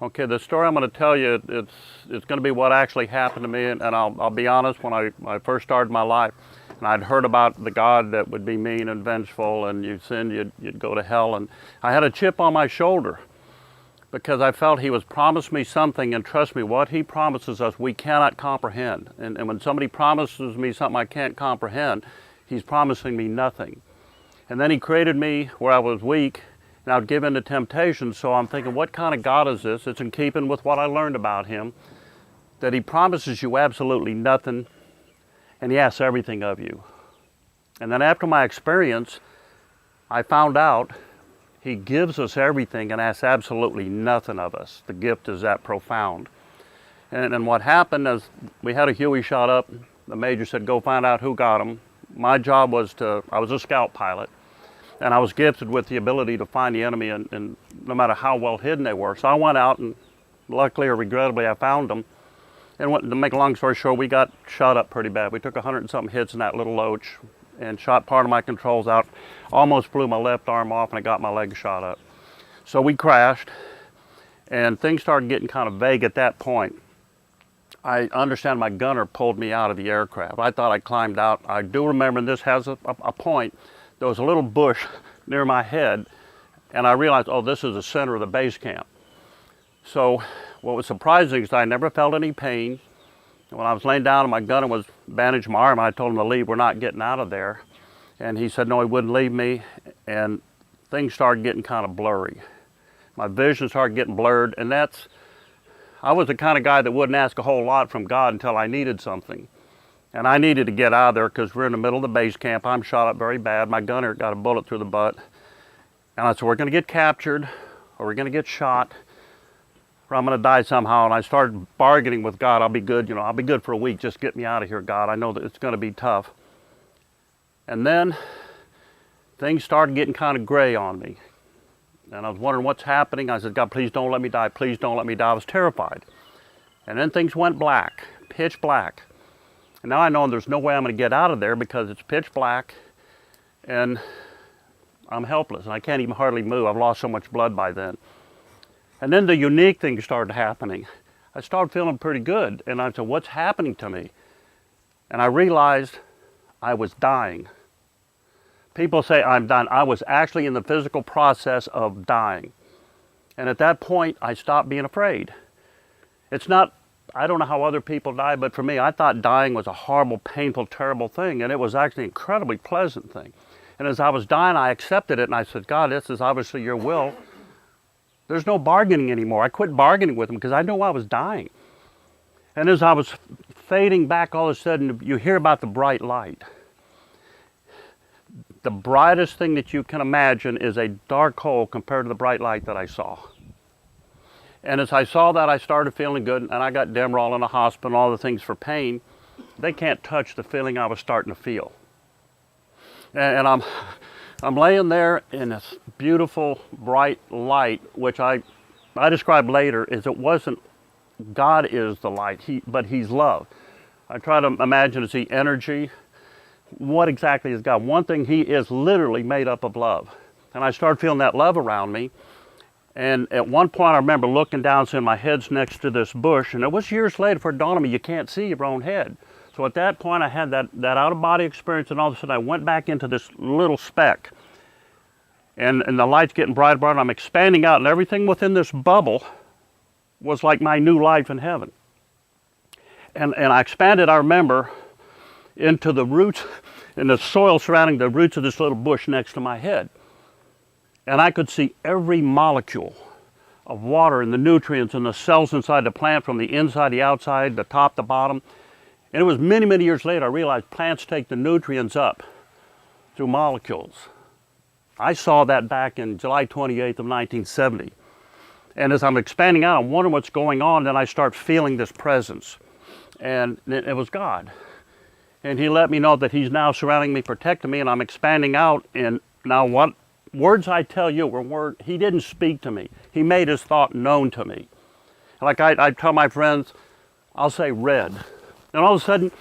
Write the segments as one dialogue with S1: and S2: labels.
S1: Okay, the story I'm going to tell you, it's going to be what actually happened to me, and I'll be honest, when I first started my life, and I'd heard about the God that would be mean and vengeful, and you sin, you'd go to hell, and I had a chip on my shoulder because I felt he was promised me something, and trust me, what he promises us we cannot comprehend. And when somebody promises me something I can't comprehend, he's promising me nothing. And then he created me where I was weak, and I'd give in to temptation, so I'm thinking, what kind of God is this? It's in keeping with what I learned about him, that he promises you absolutely nothing, and he asks everything of you. And then after my experience, I found out he gives us everything and asks absolutely nothing of us. The gift is that profound. And what happened is we had a Huey shot up. The major said, go find out who got him. My job was I was a scout pilot. And I was gifted with the ability to find the enemy, and no matter how well hidden they were. So I went out, and luckily or regrettably, I found them. And to make a long story short, we got shot up pretty bad. We took 100 and something hits in that little loach and shot part of my controls out. Almost blew my left arm off, and I got my leg shot up. So we crashed, and things started getting kind of vague at that point. I understand my gunner pulled me out of the aircraft. I thought I climbed out. I do remember, and this has a point, there was a little bush near my head, and I realized, oh, this is the center of the base camp. So what was surprising is I never felt any pain. When I was laying down and my gunner was bandaging my arm, I told him to leave, we're not getting out of there. And he said no, he wouldn't leave me, and things started getting kind of blurry. My vision started getting blurred, and I was the kind of guy that wouldn't ask a whole lot from God until I needed something. And I needed to get out of there because we're in the middle of the base camp. I'm shot up very bad. My gunner got a bullet through the butt. And I said, we're going to get captured, or we're going to get shot, or I'm going to die somehow. And I started bargaining with God. I'll be good, I'll be good for a week. Just get me out of here, God. I know that it's going to be tough. And then things started getting kind of gray on me. And I was wondering what's happening. I said, God, please don't let me die. Please don't let me die. I was terrified. And then things went black, pitch black. And now I know there's no way I'm going to get out of there because it's pitch black and I'm helpless and I can't even hardly move. I've lost so much blood by then. And then the unique things started happening. I started feeling pretty good, and I said, what's happening to me? And I realized I was dying. People say I'm dying. I was actually in the physical process of dying. And at that point, I stopped being afraid. I don't know how other people die, but for me, I thought dying was a horrible, painful, terrible thing, and it was actually an incredibly pleasant thing. And as I was dying, I accepted it, and I said, God, this is obviously your will. There's no bargaining anymore. I quit bargaining with him because I knew I was dying. And as I was fading back, all of a sudden, you hear about the bright light. The brightest thing that you can imagine is a dark hole compared to the bright light that I saw. And as I saw that, I started feeling good, and I got Demerol in the hospital and all the things for pain. They can't touch the feeling I was starting to feel. And I'm laying there in this beautiful, bright light, which I described later as it wasn't God is the light, but he's love. I try to imagine, is he energy? What exactly is God? One thing, he is literally made up of love. And I started feeling that love around me. And at one point I remember looking down, seeing my head's next to this bush, and it was years later for it dawned on me, you can't see your own head. So at that point I had that out-of-body experience, and all of a sudden I went back into this little speck. And the light's getting brighter, brighter, and I'm expanding out, and everything within this bubble was like my new life in heaven. And I expanded, I remember, into the roots, in the soil surrounding the roots of this little bush next to my head. And I could see every molecule of water and the nutrients and the cells inside the plant, from the inside, the outside, the top, the bottom. And it was many, many years later I realized plants take the nutrients up through molecules. I saw that back in July 28th of 1970. And as I'm expanding out, I'm wondering what's going on, then I start feeling this presence. And it was God. And he let me know that he's now surrounding me, protecting me, and I'm expanding out. And now what words I tell you were words, he didn't speak to me. He made his thought known to me. Like I tell my friends, I'll say red. And all of a sudden,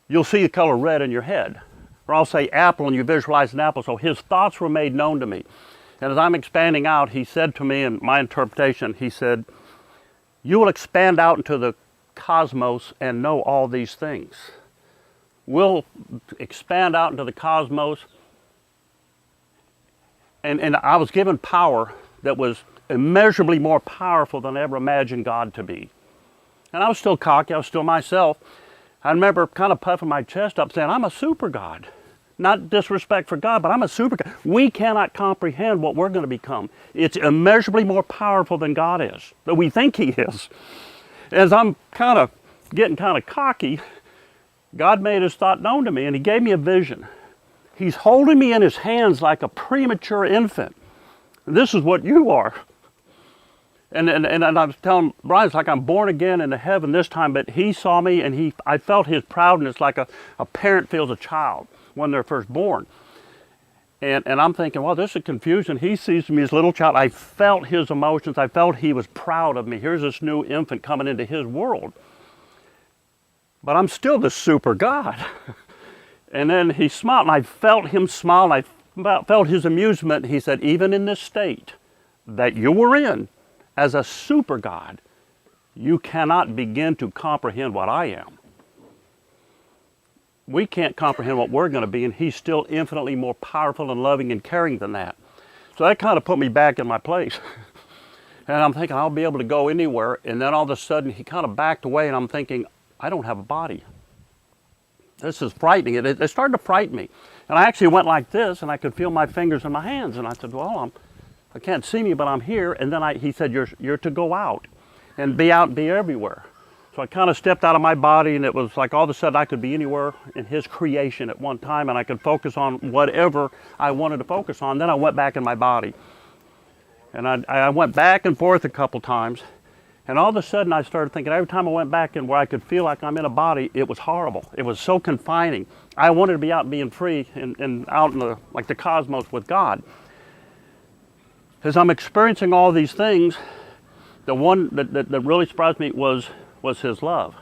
S1: you'll see the color red in your head. Or I'll say apple and you visualize an apple. So his thoughts were made known to me. And as I'm expanding out, he said to me, in my interpretation, he said, you will expand out into the cosmos and know all these things. We'll expand out into the cosmos. And I was given power that was immeasurably more powerful than I ever imagined God to be. And I was still cocky, I was still myself. I remember kind of puffing my chest up saying, I'm a super God. Not disrespect for God, but I'm a super God. We cannot comprehend what we're going to become. It's immeasurably more powerful than God is, that we think He is. As I'm kind of getting kind of cocky, God made His thought known to me, and He gave me a vision. He's holding me in His hands like a premature infant. This is what you are. And I was telling Brian, it's like I'm born again into heaven this time, but he saw me and I felt his proudness like a parent feels a child when they're first born. And I'm thinking, well, this is confusion. He sees me as a little child. I felt his emotions. I felt he was proud of me. Here's this new infant coming into his world. But I'm still the super God. And then he smiled, and I felt him smile, and I felt his amusement. He said, even in this state that you were in, as a super God, you cannot begin to comprehend what I am. We can't comprehend what we're going to be, and He's still infinitely more powerful and loving and caring than that. So that kind of put me back in my place. And I'm thinking, I'll be able to go anywhere. And then all of a sudden, He kind of backed away, and I'm thinking, I don't have a body. This is frightening. It started to frighten me. And I actually went like this, and I could feel my fingers in my hands. And I said, well, I can't see me, but I'm here. And then He said, you're to go out and be everywhere. So I kind of stepped out of my body, and it was like all of a sudden I could be anywhere in His creation at one time, and I could focus on whatever I wanted to focus on. Then I went back in my body. And I went back and forth a couple times. And all of a sudden I started thinking, every time I went back in where I could feel like I'm in a body, it was horrible. It was so confining. I wanted to be out being free and out in the cosmos with God. As I'm experiencing all these things, the one that really surprised me was His love.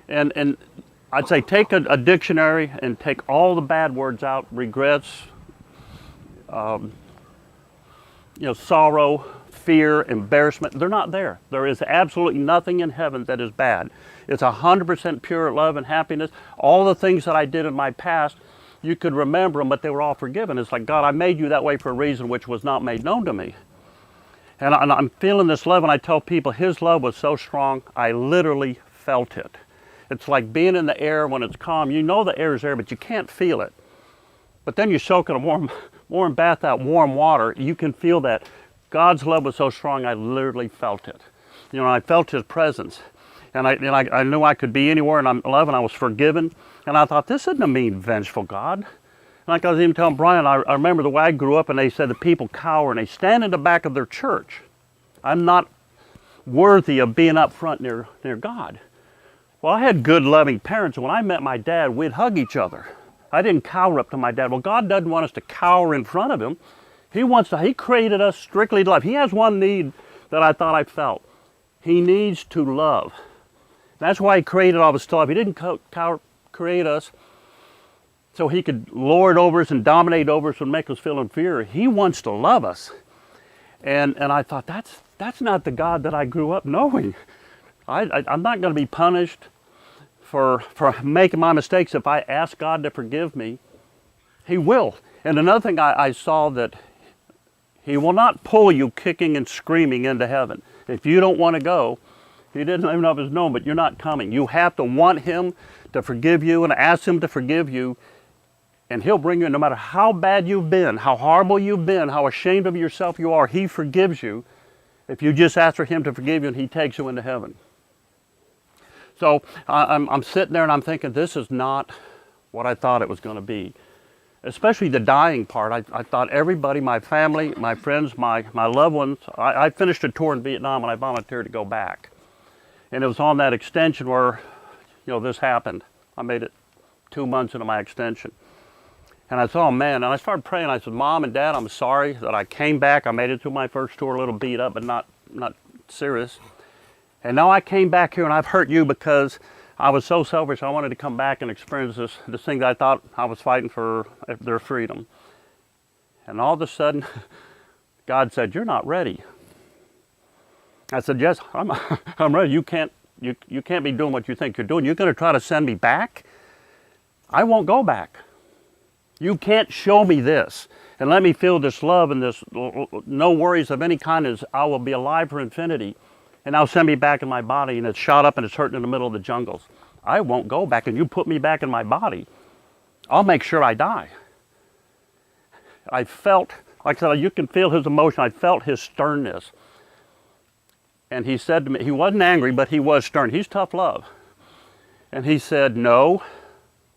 S1: And I'd say take a dictionary and take all the bad words out, regrets, sorrow, fear, embarrassment. They're not there. There is absolutely nothing in heaven that is bad. It's 100% pure love and happiness. All the things that I did in my past, you could remember them, but they were all forgiven. It's like, God, I made you that way for a reason which was not made known to me. And I'm feeling this love, and I tell people His love was so strong, I literally felt it. It's like being in the air when it's calm. You know the air is there, but you can't feel it. But then you soak in a warm bath out warm water, you can feel that. God's love was so strong, I literally felt it. I felt His presence. And I knew I could be anywhere, and I'm 11, I was forgiven. And I thought, this isn't a mean, vengeful God. Like I was even telling Brian, I remember the way I grew up, and they said the people cower, and they stand in the back of their church. I'm not worthy of being up front near God. Well, I had good, loving parents, and when I met my dad, we'd hug each other. I didn't cower up to my dad. Well, God doesn't want us to cower in front of Him. He created us strictly to love. He has one need that I thought I felt. He needs to love. That's why He created all of us to love. He didn't create us so He could lord over us and dominate over us and make us feel inferior. He wants to love us. And I thought, that's not the God that I grew up knowing. I'm not going to be punished for making my mistakes. If I ask God to forgive me, He will. And another thing I saw, that He will not pull you kicking and screaming into heaven. If you don't want to go, He didn't even know if it's known, but you're not coming. You have to want Him to forgive you and ask Him to forgive you, and He'll bring you in. No matter how bad you've been, how horrible you've been, how ashamed of yourself you are, He forgives you if you just ask for Him to forgive you, and He takes you into heaven. So I'm sitting there and I'm thinking, this is not what I thought it was going to be. Especially the dying part. I thought everybody, my family, my friends, my loved ones, I finished a tour in Vietnam and I volunteered to go back. And it was on that extension where, this happened. I made it 2 months into my extension. And I saw a man, and I started praying. I said, Mom and Dad, I'm sorry that I came back. I made it through my first tour a little beat up, but not serious. And now I came back here and I've hurt you because I was so selfish. I wanted to come back and experience this thing that I thought I was fighting for their freedom. And all of a sudden, God said, you're not ready. I said, yes, I'm ready. You can't be doing what you think you're doing. You're going to try to send me back? I won't go back. You can't show me this and let me feel this love and this no worries of any kind, as I will be alive for infinity, and now send me back in my body and it's shot up and it's hurting in the middle of the jungles. I won't go back, and you put me back in my body, I'll make sure I die. I felt, like I said, you can feel his emotion. I felt his sternness. And he said to me, he wasn't angry, but he was stern. He's tough love. And he said, no,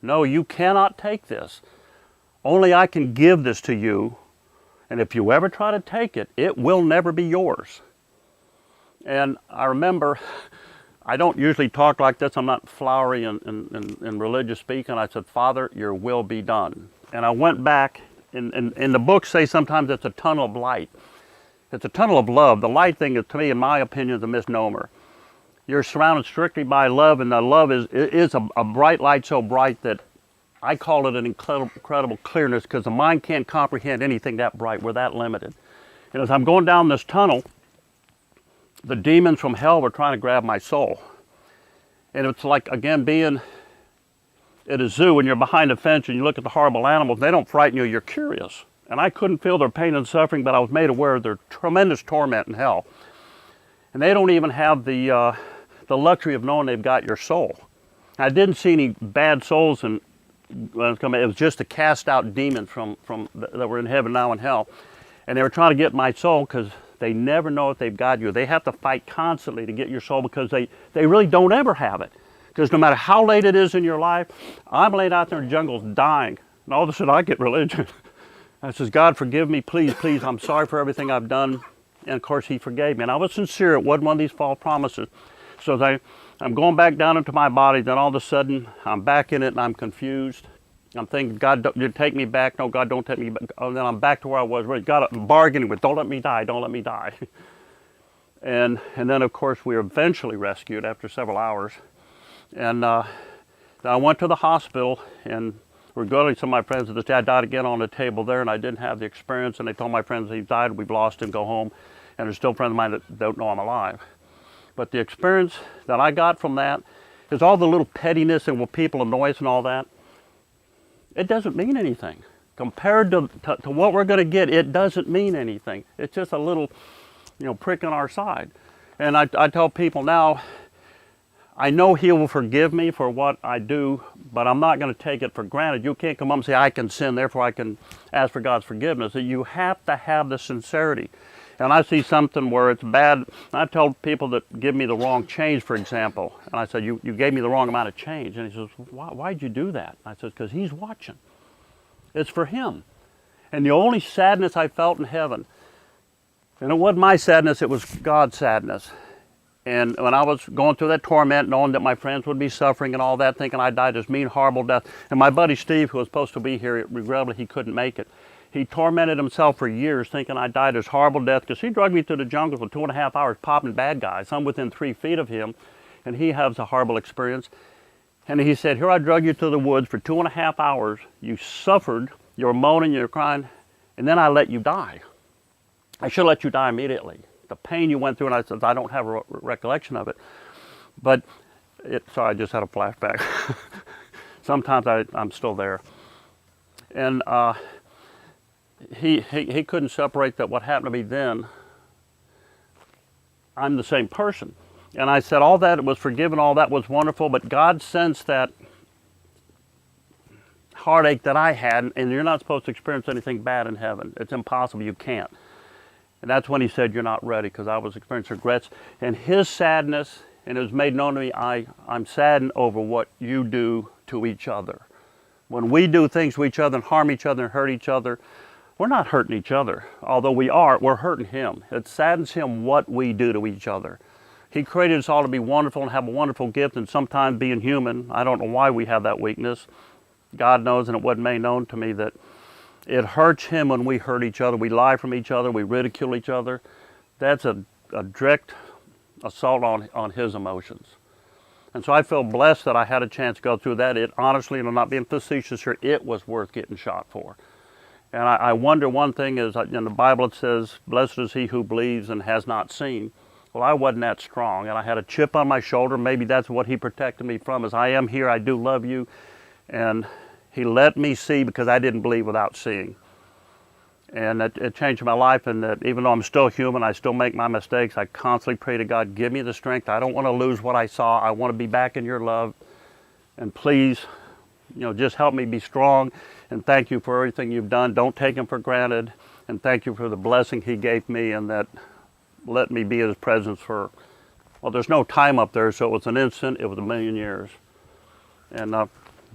S1: you cannot take this. Only I can give this to you. And if you ever try to take it, it will never be yours. And I remember, I don't usually talk like this. I'm not flowery in religious speak. And I said, Father, your will be done. And I went back, and the books say sometimes it's a tunnel of light. It's a tunnel of love. The light thing is, to me, in my opinion, is a misnomer. You're surrounded strictly by love, and the love is a bright light, so bright that I call it an incredible clearness, because the mind can't comprehend anything that bright. We're that limited. And as I'm going down this tunnel, the demons from hell were trying to grab my soul. And it's like, again, being at a zoo and you're behind a fence and you look at the horrible animals. They don't frighten you, you're curious. And I couldn't feel their pain and suffering, but I was made aware of their tremendous torment in hell. And they don't even have the luxury of knowing they've got your soul. I didn't see any bad souls, and it was just the cast out demons that were in heaven, now in hell. And they were trying to get my soul, because they never know if they've got you. They have to fight constantly to get your soul, because they really don't ever have it. Because no matter how late it is in your life, I'm laid out there in the jungles dying. And all of a sudden I get religion. I says, God, forgive me, please, please. I'm sorry for everything I've done. And of course, he forgave me. And I was sincere. It wasn't one of these false promises. So I'm going back down into my body. Then all of a sudden, I'm back in it and I'm confused. I'm thinking, God, you take me back. No, God, don't take me back. Oh, then I'm back to where I was. God, I'm bargaining with, don't let me die, don't let me die. And then, of course, we were eventually rescued after several hours. And I went to the hospital, and regardless, some of my friends said, this dad died again on the table there, and I didn't have the experience, and they told my friends he died, we've lost him, go home. And there's still friends of mine that don't know I'm alive. But the experience that I got from that is all the little pettiness and with people annoy us and all that. It doesn't mean anything. Compared to what we're going to get, it doesn't mean anything. It's just a little, prick on our side. And I tell people now, I know he will forgive me for what I do, but I'm not going to take it for granted. You can't come up and say, I can sin, therefore I can ask for God's forgiveness. You have to have the sincerity. And I see something where it's bad. I tell people that give me the wrong change, for example, and I said, you gave me the wrong amount of change. And he says, why'd you do that? I said, because he's watching. It's for him. And the only sadness I felt in heaven, and it wasn't my sadness, it was God's sadness. And when I was going through that torment, knowing that my friends would be suffering and all that, thinking I died this mean, horrible death. And my buddy Steve, who was supposed to be here, regrettably he couldn't make it. He tormented himself for years, thinking I died this horrible death, because he dragged me through the jungle for 2.5 hours, popping bad guys. I'm within 3 feet of him, and he has a horrible experience. And he said, here I drug you to the woods for 2.5 hours. You suffered, you were moaning, you were crying, and then I let you die. I should let you die immediately. The pain you went through, and I said, I don't have a recollection of it. But, sorry, I just had a flashback. Sometimes I'm still there. And he couldn't separate that what happened to me then, I'm the same person. And I said, all that was forgiven, all that was wonderful, but God sensed that heartache that I had, and you're not supposed to experience anything bad in heaven. It's impossible, you can't. And that's when he said, you're not ready, because I was experiencing regrets. And his sadness, and it was made known to me, I'm saddened over what you do to each other. When we do things to each other and harm each other and hurt each other, we're not hurting each other. Although we're hurting him. It saddens him what we do to each other. He created us all to be wonderful and have a wonderful gift, and sometimes being human, I don't know why we have that weakness. God knows, and it wasn't made known to me that it hurts him when we hurt each other. We lie from each other. We ridicule each other. That's a direct assault on his emotions. And so I feel blessed that I had a chance to go through that. It honestly, and I'm not being facetious here, it was worth getting shot for. And I wonder, one thing is, in the Bible it says, blessed is he who believes and has not seen. Well, I wasn't that strong, and I had a chip on my shoulder. Maybe that's what he protected me from, is I am here, I do love you. And he let me see because I didn't believe without seeing. And it changed my life, and that even though I'm still human, I still make my mistakes, I constantly pray to God, give me the strength. I don't want to lose what I saw. I want to be back in your love. And please, just help me be strong. And thank you for everything you've done. Don't take him for granted. And thank you for the blessing he gave me, and that let me be in his presence for, well, there's no time up there, so it was an instant, it was a million years. And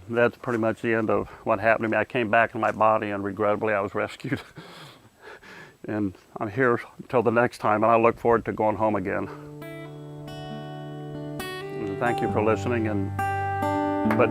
S1: that's pretty much the end of what happened to me. I came back in my body, and regrettably I was rescued. And I'm here until the next time, and I look forward to going home again. And thank you for listening. But